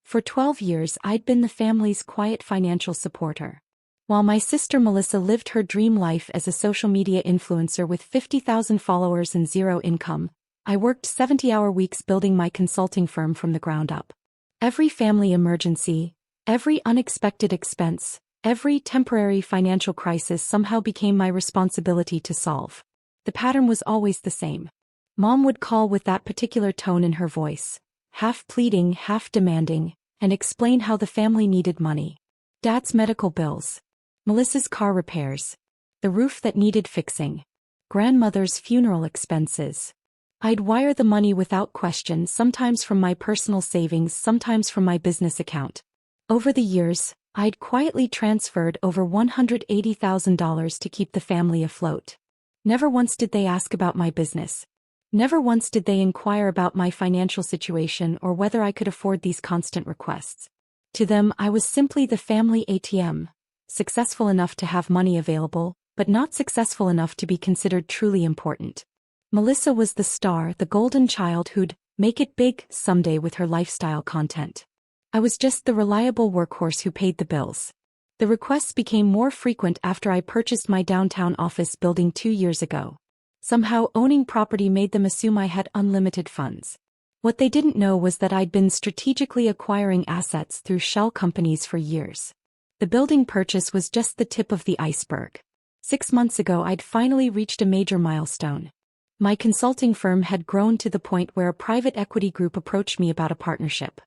For 12 years I'd been the family's quiet financial supporter. While my sister Melissa lived her dream life as a social media influencer with 50,000 followers and zero income, I worked 70-hour weeks building my consulting firm from the ground up. Every family emergency, every unexpected expense, every temporary financial crisis somehow became my responsibility to solve. The pattern was always the same. Mom would call with that particular tone in her voice, half pleading, half demanding, and explain how the family needed money. Dad's medical bills. Melissa's car repairs. The roof that needed fixing. Grandmother's funeral expenses. I'd wire the money without question, sometimes from my personal savings, sometimes from my business account. Over the years, I'd quietly transferred over $180,000 to keep the family afloat. Never once did they ask about my business. Never once did they inquire about my financial situation or whether I could afford these constant requests. To them, I was simply the family ATM, successful enough to have money available, but not successful enough to be considered truly important. Melissa was the star, the golden child who'd make it big someday with her lifestyle content. I was just the reliable workhorse who paid the bills. The requests became more frequent after I purchased my downtown office building 2 years ago. Somehow owning property made them assume I had unlimited funds. What they didn't know was that I'd been strategically acquiring assets through shell companies for years. The building purchase was just the tip of the iceberg. 6 months ago I'd finally reached a major milestone. My consulting firm had grown to the point where a private equity group approached me about a partnership.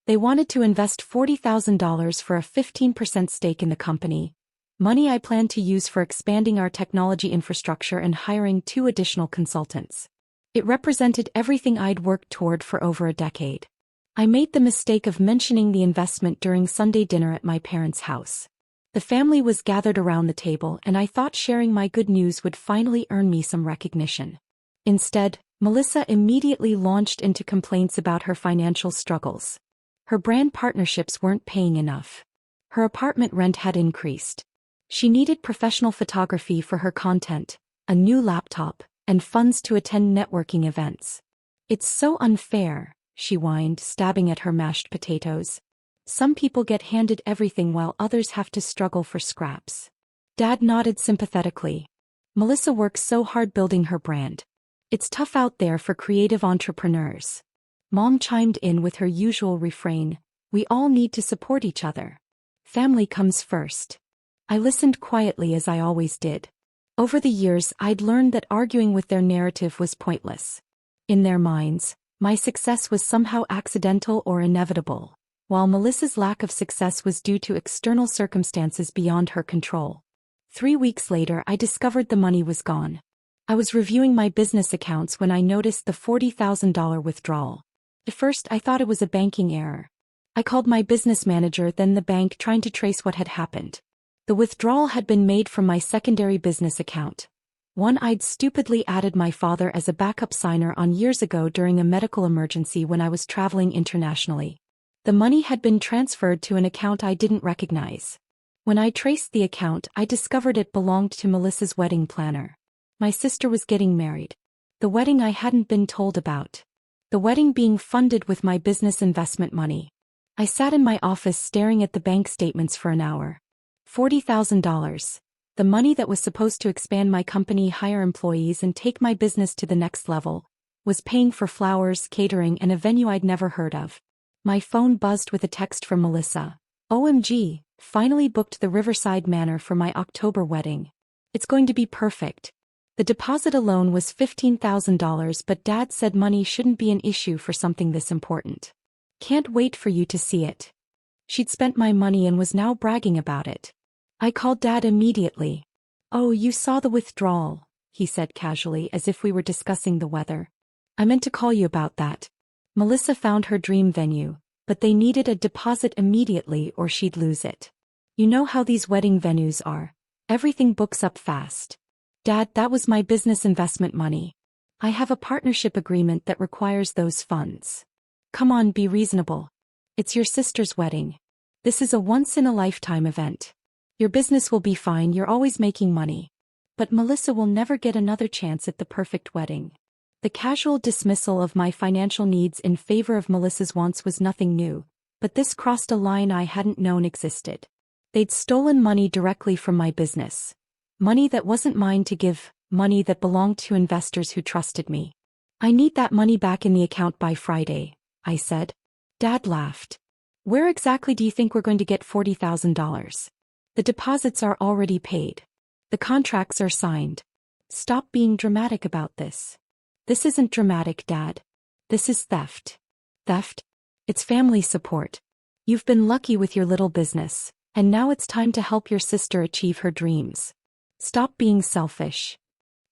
They wanted to invest $40,000 for a 15% stake in the company, money I planned to use for expanding our technology infrastructure and hiring 2 additional consultants. It represented everything I'd worked toward for over a decade. I made the mistake of mentioning the investment during Sunday dinner at my parents' house. The family was gathered around the table and I thought sharing my good news would finally earn me some recognition. Instead, Melissa immediately launched into complaints about her financial struggles. Her brand partnerships weren't paying enough. Her apartment rent had increased. She needed professional photography for her content, a new laptop, and funds to attend networking events. "It's so unfair," she whined, stabbing at her mashed potatoes. "Some people get handed everything while others have to struggle for scraps." Dad nodded sympathetically. "Melissa works so hard building her brand. It's tough out there for creative entrepreneurs." Mom chimed in with her usual refrain, "We all need to support each other. Family comes first." I listened quietly as I always did. Over the years I'd learned that arguing with their narrative was pointless. In their minds, my success was somehow accidental or inevitable, while Melissa's lack of success was due to external circumstances beyond her control. 3 weeks later I discovered the money was gone. I was reviewing my business accounts when I noticed the $40,000 withdrawal. At first I thought it was a banking error. I called my business manager, then the bank, trying to trace what had happened. The withdrawal had been made from my secondary business account, one I'd stupidly added my father as a backup signer on years ago during a medical emergency when I was traveling internationally. The money had been transferred to an account I didn't recognize. When I traced the account, I discovered it belonged to Melissa's wedding planner. My sister was getting married. The wedding I hadn't been told about. The wedding being funded with my business investment money. I sat in my office staring at the bank statements for an hour. $40,000. The money that was supposed to expand my company, hire employees, and take my business to the next level, was paying for flowers, catering, and a venue I'd never heard of. My phone buzzed with a text from Melissa. "OMG, finally booked the Riverside Manor for my October wedding. It's going to be perfect." The deposit alone was $15,000, but Dad said money shouldn't be an issue for something this important. "Can't wait for you to see it." She'd spent my money and was now bragging about it. I called Dad immediately. "Oh, you saw the withdrawal," he said casually, as if we were discussing the weather. "I meant to call you about that. Melissa found her dream venue, but they needed a deposit immediately or she'd lose it. You know how these wedding venues are. Everything books up fast." "Dad, that was my business investment money. I have a partnership agreement that requires those funds. Come on, be reasonable. It's your sister's wedding. This is a once-in-a-lifetime event. Your business will be fine, you're always making money. But Melissa will never get another chance at the perfect wedding." The casual dismissal of my financial needs in favor of Melissa's wants was nothing new, But this crossed a line I hadn't known existed. They'd stolen money directly from my business. Money that wasn't mine to give, money that belonged to investors who trusted me. I need that money back in the account by Friday, I said. Dad laughed. Where exactly do you think we're going to get $40,000? The deposits are already paid. The contracts are signed. Stop being dramatic about this. This isn't dramatic, Dad. This is theft. Theft? It's family support. You've been lucky with your little business, and now it's time to help your sister achieve her dreams. Stop being selfish.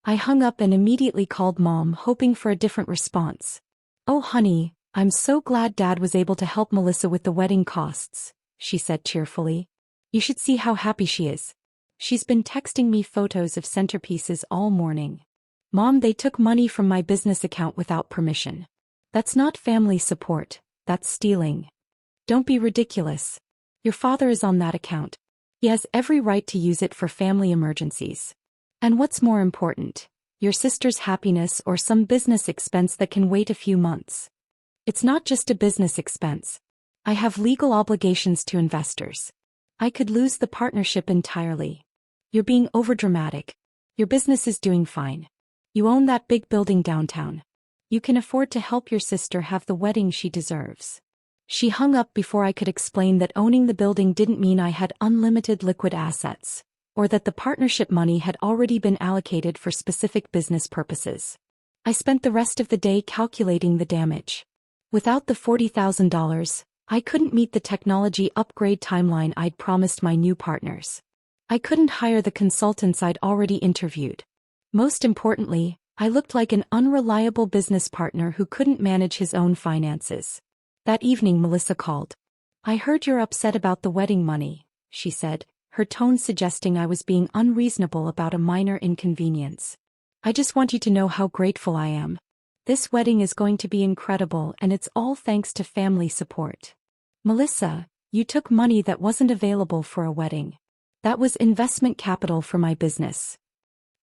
I hung up and immediately called Mom, hoping for a different response. Oh honey, I'm so glad Dad was able to help Melissa with the wedding costs, she said cheerfully. You should see how happy she is. She's been texting me photos of centerpieces all morning. Mom, they took money from my business account without permission. That's not family support, that's stealing. Don't be ridiculous. Your father is on that account. He has every right to use it for family emergencies. And what's more important, your sister's happiness or some business expense that can wait a few months? It's not just a business expense. I have legal obligations to investors. I could lose the partnership entirely. You're being overdramatic. Your business is doing fine. You own that big building downtown. You can afford to help your sister have the wedding she deserves. She hung up before I could explain that owning the building didn't mean I had unlimited liquid assets, or that the partnership money had already been allocated for specific business purposes. I spent the rest of the day calculating the damage. Without the $40,000, I couldn't meet the technology upgrade timeline I'd promised my new partners. I couldn't hire the consultants I'd already interviewed. Most importantly, I looked like an unreliable business partner who couldn't manage his own finances. That evening Melissa called. I heard you're upset about the wedding money, she said, her tone suggesting I was being unreasonable about a minor inconvenience. I just want you to know how grateful I am. This wedding is going to be incredible, and it's all thanks to family support. Melissa, you took money that wasn't available for a wedding. That was investment capital for my business.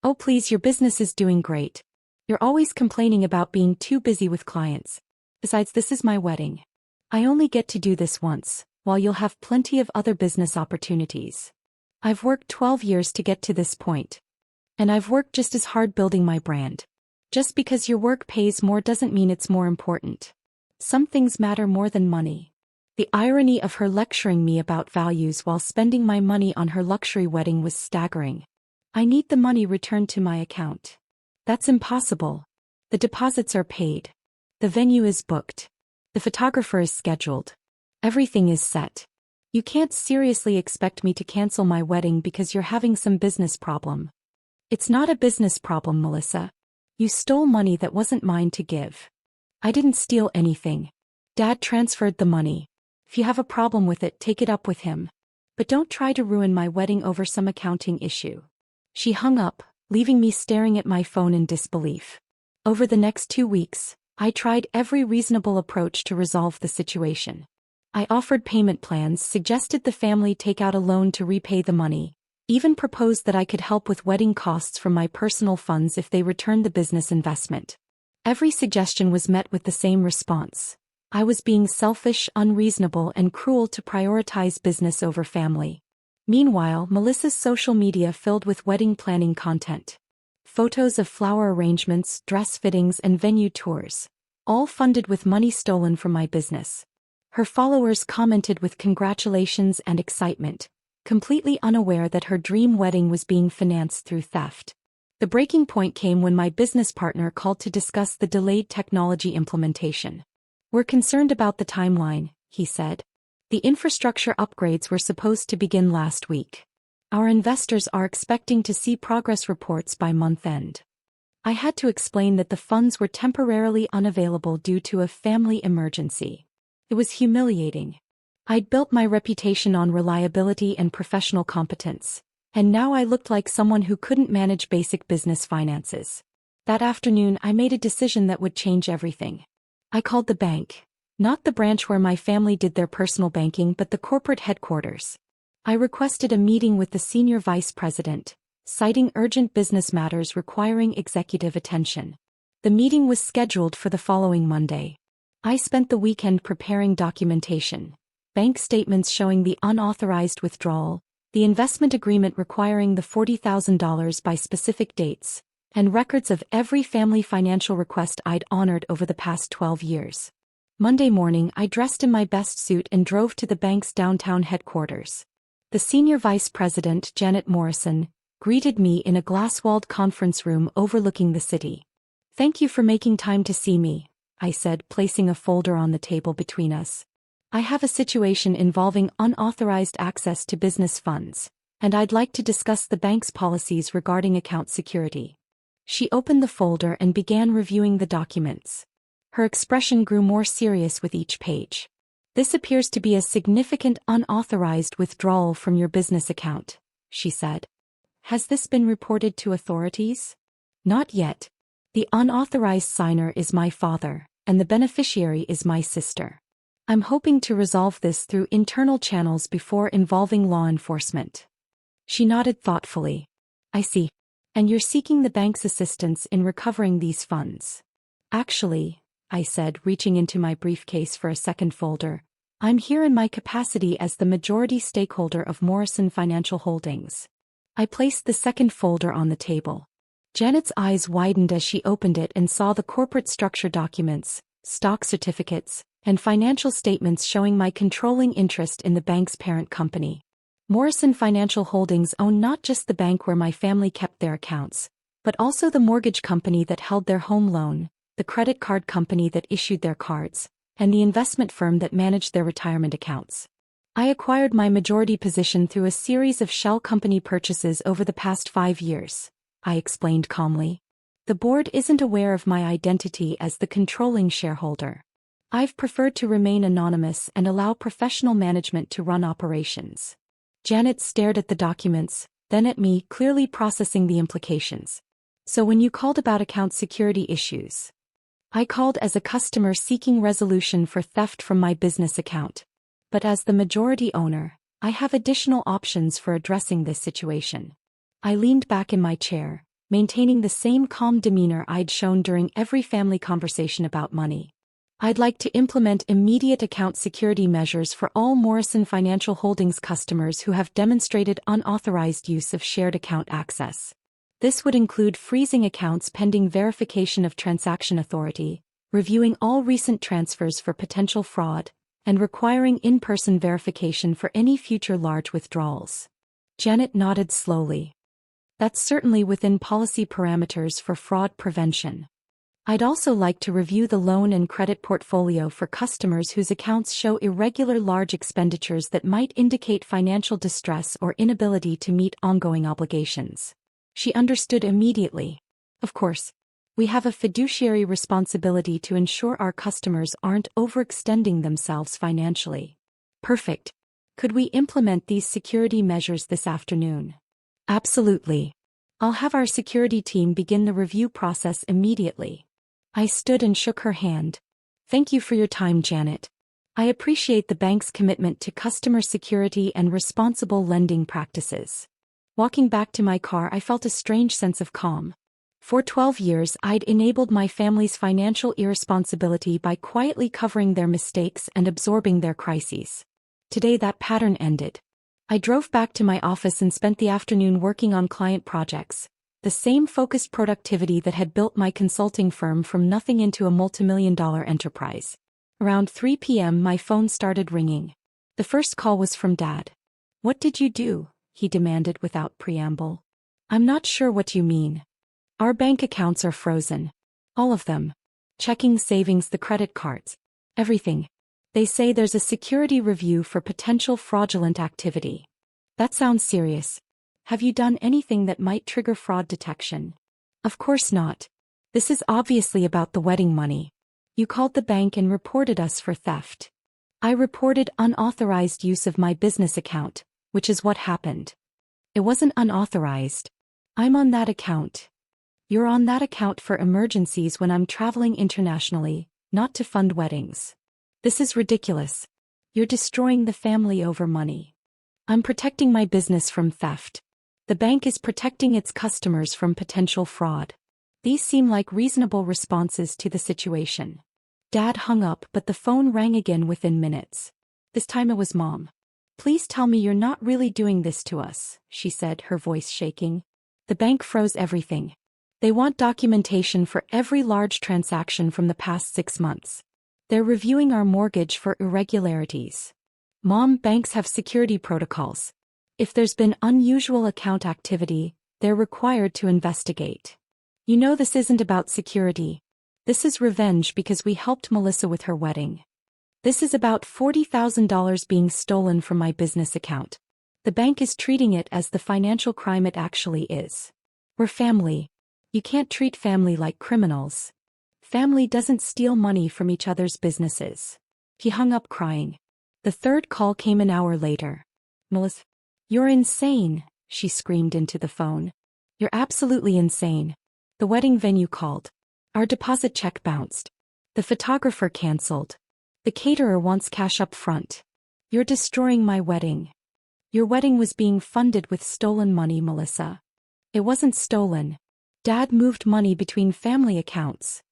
Oh please, your business is doing great. You're always complaining about being too busy with clients. Besides, this is my wedding. I only get to do this once, while you'll have plenty of other business opportunities. I've worked 12 years to get to this point. And I've worked just as hard building my brand. Just because your work pays more doesn't mean it's more important. Some things matter more than money. The irony of her lecturing me about values while spending my money on her luxury wedding was staggering. I need the money returned to my account. That's impossible. The deposits are paid. The venue is booked. The photographer is scheduled. Everything is set. You can't seriously expect me to cancel my wedding because you're having some business problem. It's not a business problem, Melissa. You stole money that wasn't mine to give. I didn't steal anything. Dad transferred the money. If you have a problem with it, take it up with him. But don't try to ruin my wedding over some accounting issue. She hung up, leaving me staring at my phone in disbelief. Over the next 2 weeks, I tried every reasonable approach to resolve the situation. I offered payment plans, suggested the family take out a loan to repay the money, even proposed that I could help with wedding costs from my personal funds if they returned the business investment. Every suggestion was met with the same response. I was being selfish, unreasonable, and cruel to prioritize business over family. Meanwhile, Melissa's social media filled with wedding planning content. Photos of flower arrangements, dress fittings, and venue tours, all funded with money stolen from my business. Her followers commented with congratulations and excitement, completely unaware that her dream wedding was being financed through theft. The breaking point came when my business partner called to discuss the delayed technology implementation. We're concerned about the timeline, he said. The infrastructure upgrades were supposed to begin last week. Our investors are expecting to see progress reports by month end. I had to explain that the funds were temporarily unavailable due to a family emergency. It was humiliating. I'd built my reputation on reliability and professional competence, and now I looked like someone who couldn't manage basic business finances. That afternoon, I made a decision that would change everything. I called the bank. Not the branch where my family did their personal banking, but the corporate headquarters. I requested a meeting with the senior vice president, citing urgent business matters requiring executive attention. The meeting was scheduled for the following Monday. I spent the weekend preparing documentation, bank statements showing the unauthorized withdrawal, the investment agreement requiring the $40,000 by specific dates, and records of every family financial request I'd honored over the past 12 years. Monday morning, I dressed in my best suit and drove to the bank's downtown headquarters. The senior vice president, Janet Morrison, greeted me in a glass-walled conference room overlooking the city. "Thank you for making time to see me," I said, placing a folder on the table between us. "I have a situation involving unauthorized access to business funds, and I'd like to discuss the bank's policies regarding account security." She opened the folder and began reviewing the documents. Her expression grew more serious with each page. "This appears to be a significant unauthorized withdrawal from your business account," she said. "Has this been reported to authorities?" "Not yet. The unauthorized signer is my father, and the beneficiary is my sister. I'm hoping to resolve this through internal channels before involving law enforcement." She nodded thoughtfully. "I see. And you're seeking the bank's assistance in recovering these funds?" "Actually," I said, reaching into my briefcase for a second folder, "I'm here in my capacity as the majority stakeholder of Morrison Financial Holdings." I placed the second folder on the table. Janet's eyes widened as she opened it and saw the corporate structure documents, stock certificates, and financial statements showing my controlling interest in the bank's parent company. Morrison Financial Holdings own not just the bank where my family kept their accounts, but also the mortgage company that held their home loan, the credit card company that issued their cards, and the investment firm that managed their retirement accounts. I acquired my majority position through a series of shell company purchases over the past 5 years, I explained calmly. The board isn't aware of my identity as the controlling shareholder. I've preferred to remain anonymous and allow professional management to run operations. Janet stared at the documents, then at me, clearly processing the implications. "So when you called about account security issues?" "I called as a customer seeking resolution for theft from my business account. But as the majority owner, I have additional options for addressing this situation." I leaned back in my chair, maintaining the same calm demeanor I'd shown during every family conversation about money. "I'd like to implement immediate account security measures for all Morrison Financial Holdings customers who have demonstrated unauthorized use of shared account access. This would include freezing accounts pending verification of transaction authority, reviewing all recent transfers for potential fraud, and requiring in-person verification for any future large withdrawals." Janet nodded slowly. "That's certainly within policy parameters for fraud prevention. I'd also like to review the loan and credit portfolio for customers whose accounts show irregular large expenditures that might indicate financial distress or inability to meet ongoing obligations." She understood immediately. "Of course. We have a fiduciary responsibility to ensure our customers aren't overextending themselves financially." "Perfect. Could we implement these security measures this afternoon?" "Absolutely. I'll have our security team begin the review process immediately." I stood and shook her hand. "Thank you for your time, Janet. I appreciate the bank's commitment to customer security and responsible lending practices." Walking back to my car, I felt a strange sense of calm. For 12 years, I'd enabled my family's financial irresponsibility by quietly covering their mistakes and absorbing their crises. Today that pattern ended. I drove back to my office and spent the afternoon working on client projects, the same focused productivity that had built my consulting firm from nothing into a multimillion-dollar enterprise. Around 3 p.m. my phone started ringing. The first call was from Dad. "What did you do?" he demanded without preamble. "I'm not sure what you mean." "Our bank accounts are frozen. All of them. Checking, savings, the credit cards. Everything. They say there's a security review for potential fraudulent activity." "That sounds serious. Have you done anything that might trigger fraud detection?" "Of course not. This is obviously about the wedding money. You called the bank and reported us for theft." "I reported unauthorized use of my business account, which is what happened." "It wasn't unauthorized. I'm on that account." "You're on that account for emergencies when I'm traveling internationally, not to fund weddings." "This is ridiculous. You're destroying the family over money." "I'm protecting my business from theft. The bank is protecting its customers from potential fraud." These seem like reasonable responses to the situation. Dad hung up, but the phone rang again within minutes. This time it was Mom. "Please tell me you're not really doing this to us," she said, her voice shaking. "The bank froze everything. They want documentation for every large transaction from the past 6 months. They're reviewing our mortgage for irregularities. Mom, banks have security protocols. If there's been unusual account activity, they're required to investigate. You know this isn't about security. This is revenge because we helped Melissa with her wedding. This is about $40,000 being stolen from my business account. The bank is treating it as the financial crime it actually is. We're family. You can't treat family like criminals. Family doesn't steal money from each other's businesses." He hung up crying. The third call came an hour later. "Melissa, you're insane," she screamed into the phone. "You're absolutely insane. The wedding venue called. Our deposit check bounced. The photographer canceled. The caterer wants cash up front. You're destroying my wedding. Your wedding was being funded with stolen money, Melissa." "It wasn't stolen. Dad moved money between family accounts.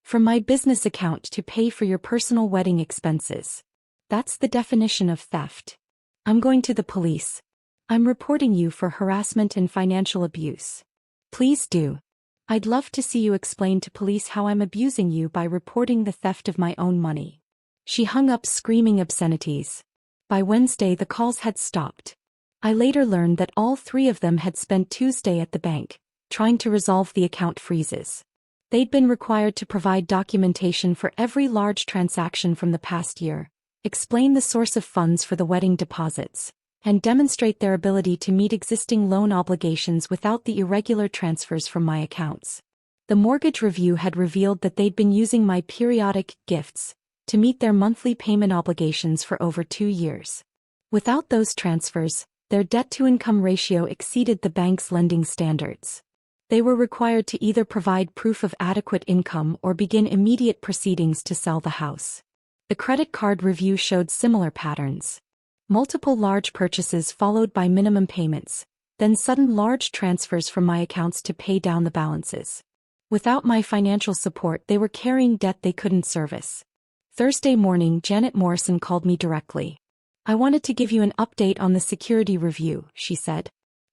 From my business account to pay for your personal wedding expenses. That's the definition of theft. I'm going to the police. I'm reporting you for harassment and financial abuse." "Please do. I'd love to see you explain to police how I'm abusing you by reporting the theft of my own money." She hung up screaming obscenities. By Wednesday the calls had stopped. I later learned that all 3 of them had spent Tuesday at the bank, trying to resolve the account freezes. They'd been required to provide documentation for every large transaction from the past year, explain the source of funds for the wedding deposits, and demonstrate their ability to meet existing loan obligations without the irregular transfers from my accounts. The mortgage review had revealed that they'd been using my periodic gifts to meet their monthly payment obligations for over 2 years. Without those transfers, their debt-to-income ratio exceeded the bank's lending standards. They were required to either provide proof of adequate income or begin immediate proceedings to sell the house. The credit card review showed similar patterns. Multiple large purchases followed by minimum payments, then sudden large transfers from my accounts to pay down the balances. Without my financial support, they were carrying debt they couldn't service. Thursday morning, Janet Morrison called me directly. "I wanted to give you an update on the security review," she said.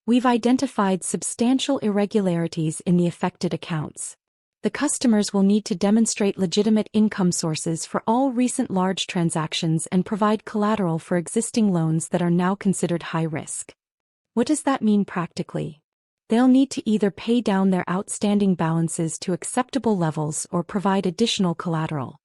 "We've identified substantial irregularities in the affected accounts. The customers will need to demonstrate legitimate income sources for all recent large transactions and provide collateral for existing loans that are now considered high risk." "What does that mean practically?" "They'll need to either pay down their outstanding balances to acceptable levels or provide additional collateral.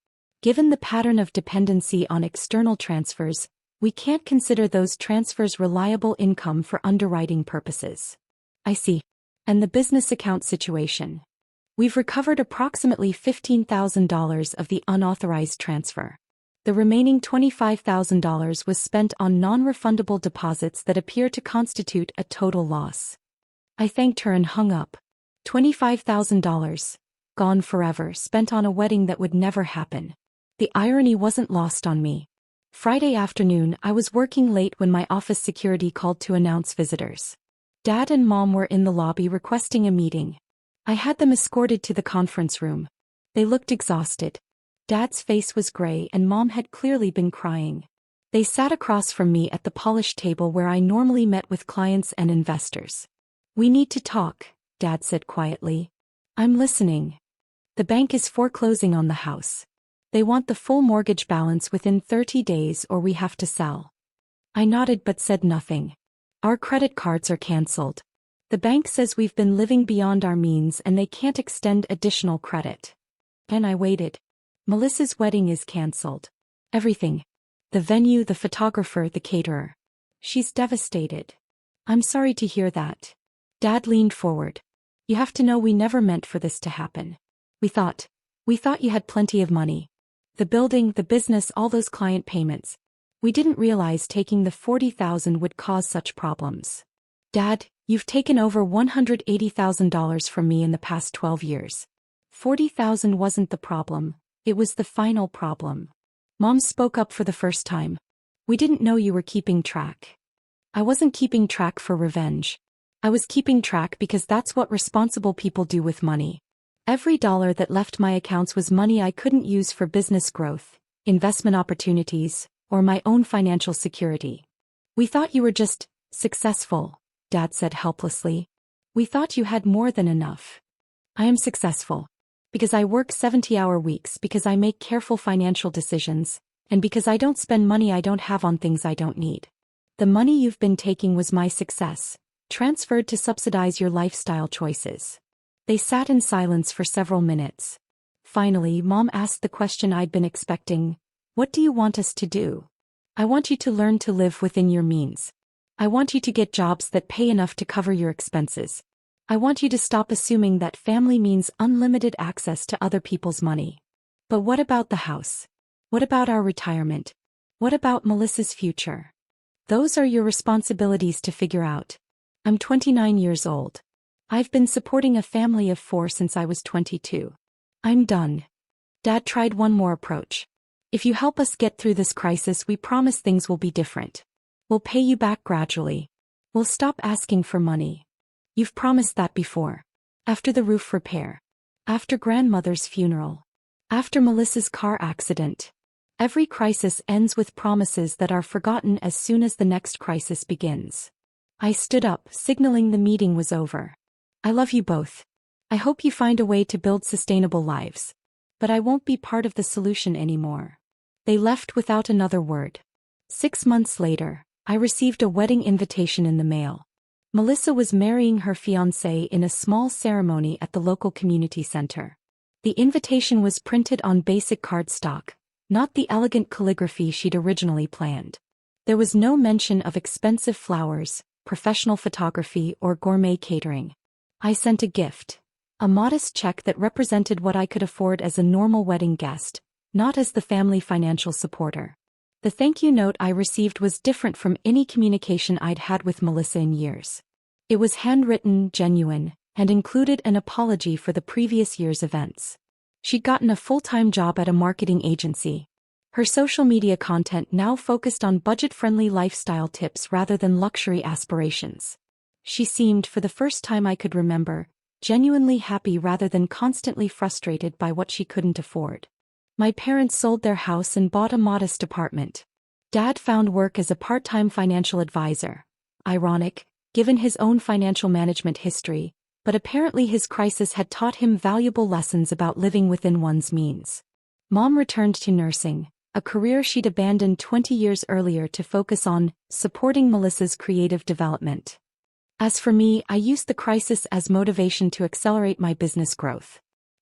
Given the pattern of dependency on external transfers, we can't consider those transfers reliable income for underwriting purposes." "I see. And the business account situation?" "We've recovered approximately $15,000 of the unauthorized transfer. The remaining $25,000 was spent on non-refundable deposits that appear to constitute a total loss." I thanked her and hung up. $25,000. Gone forever, spent on a wedding that would never happen. The irony wasn't lost on me. Friday afternoon, I was working late when my office security called to announce visitors. Dad and Mom were in the lobby requesting a meeting. I had them escorted to the conference room. They looked exhausted. Dad's face was gray and Mom had clearly been crying. They sat across from me at the polished table where I normally met with clients and investors. "We need to talk," Dad said quietly. "I'm listening." "The bank is foreclosing on the house. They want the full mortgage balance within 30 days or we have to sell." I nodded but said nothing. "Our credit cards are canceled. The bank says we've been living beyond our means and they can't extend additional credit." And I waited. "Melissa's wedding is canceled. Everything. The venue, the photographer, the caterer. She's devastated." "I'm sorry to hear that." Dad leaned forward. "You have to know we never meant for this to happen. We thought you had plenty of money. The building, the business, all those client payments. We didn't realize taking the $40,000 would cause such problems. Dad, you've taken over $180,000 from me in the past 12 years. $40,000 wasn't the problem, it was the final problem." Mom spoke up for the first time. "We didn't know you were keeping track." "I wasn't keeping track for revenge. I was keeping track because that's what responsible people do with money. Every dollar that left my accounts was money I couldn't use for business growth, investment opportunities, or my own financial security. "We thought you were just successful," Dad said helplessly. "We thought you had more than enough." "I am successful. Because I work 70-hour weeks, because I make careful financial decisions, and because I don't spend money I don't have on things I don't need. The money you've been taking was my success, transferred to subsidize your lifestyle choices." They sat in silence for several minutes. Finally, Mom asked the question I'd been expecting. "What do you want us to do?" "I want you to learn to live within your means. I want you to get jobs that pay enough to cover your expenses. I want you to stop assuming that family means unlimited access to other people's money." "But what about the house? What about our retirement? What about Melissa's future?" "Those are your responsibilities to figure out. I'm 29 years old. I've been supporting a family of 4 since I was 22. I'm done." Dad tried one more approach. "If you help us get through this crisis, we promise things will be different. We'll pay you back gradually. We'll stop asking for money. You've promised that before. After the roof repair. After grandmother's funeral. After Melissa's car accident. Every crisis ends with promises that are forgotten as soon as the next crisis begins." I stood up, signaling the meeting was over. "I love you both. I hope you find a way to build sustainable lives. But I won't be part of the solution anymore." They left without another word. 6 months later, I received a wedding invitation in the mail. Melissa was marrying her fiancé in a small ceremony at the local community center. The invitation was printed on basic cardstock, not the elegant calligraphy she'd originally planned. There was no mention of expensive flowers, professional photography, or gourmet catering. I sent a gift. A modest check that represented what I could afford as a normal wedding guest, not as the family financial supporter. The thank you note I received was different from any communication I'd had with Melissa in years. It was handwritten, genuine, and included an apology for the previous year's events. She'd gotten a full-time job at a marketing agency. Her social media content now focused on budget-friendly lifestyle tips rather than luxury aspirations. She seemed, for the first time I could remember, genuinely happy rather than constantly frustrated by what she couldn't afford. My parents sold their house and bought a modest apartment. Dad found work as a part-time financial advisor. Ironic, given his own financial management history, but apparently his crisis had taught him valuable lessons about living within one's means. Mom returned to nursing, a career she'd abandoned 20 years earlier to focus on supporting Melissa's creative development. As for me, I used the crisis as motivation to accelerate my business growth.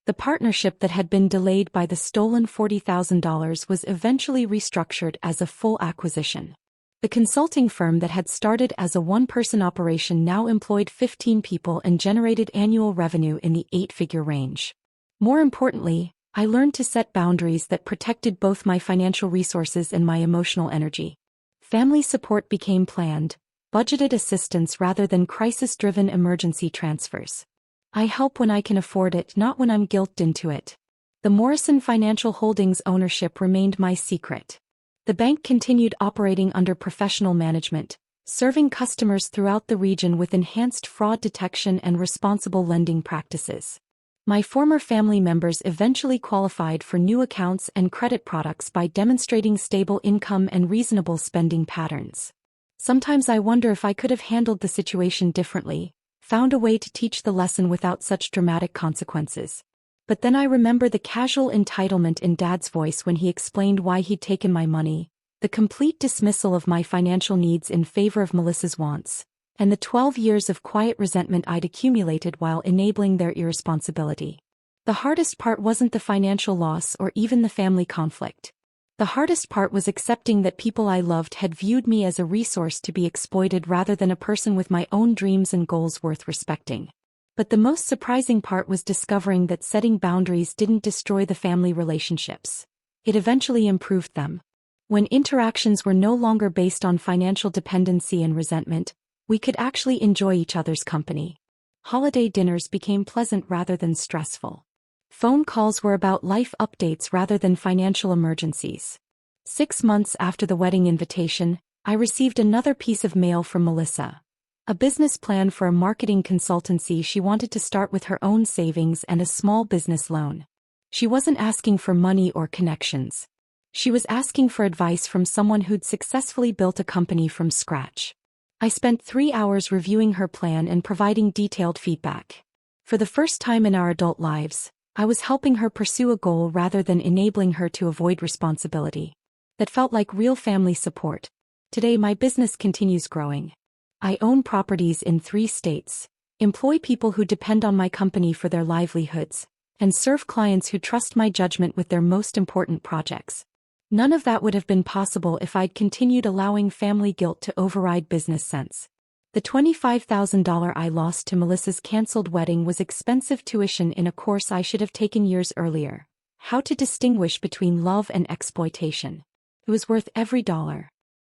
The partnership that had been delayed by the stolen $40,000 was eventually restructured as a full acquisition. The consulting firm that had started as a one-person operation now employed 15 people and generated annual revenue in the 8-figure range. More importantly, I learned to set boundaries that protected both my financial resources and my emotional energy. Family support became planned, budgeted assistance rather than crisis-driven emergency transfers. I help when I can afford it, not when I'm guilted into it. The Morrison Financial Holdings ownership remained my secret. The bank continued operating under professional management, serving customers throughout the region with enhanced fraud detection and responsible lending practices. My former family members eventually qualified for new accounts and credit products by demonstrating stable income and reasonable spending patterns. Sometimes I wonder if I could have handled the situation differently, found a way to teach the lesson without such dramatic consequences. But then I remember the casual entitlement in Dad's voice when he explained why he'd taken my money, the complete dismissal of my financial needs in favor of Melissa's wants, and the 12 years of quiet resentment I'd accumulated while enabling their irresponsibility. The hardest part wasn't the financial loss or even the family conflict. The hardest part was accepting that people I loved had viewed me as a resource to be exploited rather than a person with my own dreams and goals worth respecting. But the most surprising part was discovering that setting boundaries didn't destroy the family relationships. It eventually improved them. When interactions were no longer based on financial dependency and resentment, we could actually enjoy each other's company. Holiday dinners became pleasant rather than stressful. Phone calls were about life updates rather than financial emergencies. 6 months after the wedding invitation, I received another piece of mail from Melissa. A business plan for a marketing consultancy she wanted to start with her own savings and a small business loan. She wasn't asking for money or connections. She was asking for advice from someone who'd successfully built a company from scratch. I spent 3 hours reviewing her plan and providing detailed feedback. For the first time in our adult lives, I was helping her pursue a goal rather than enabling her to avoid responsibility. That felt like real family support. Today my business continues growing. I own properties in 3 states, employ people who depend on my company for their livelihoods, and serve clients who trust my judgment with their most important projects. None of that would have been possible if I'd continued allowing family guilt to override business sense. The $25,000 I lost to Melissa's canceled wedding was expensive tuition in a course I should have taken years earlier. How to distinguish between love and exploitation. It was worth every dollar.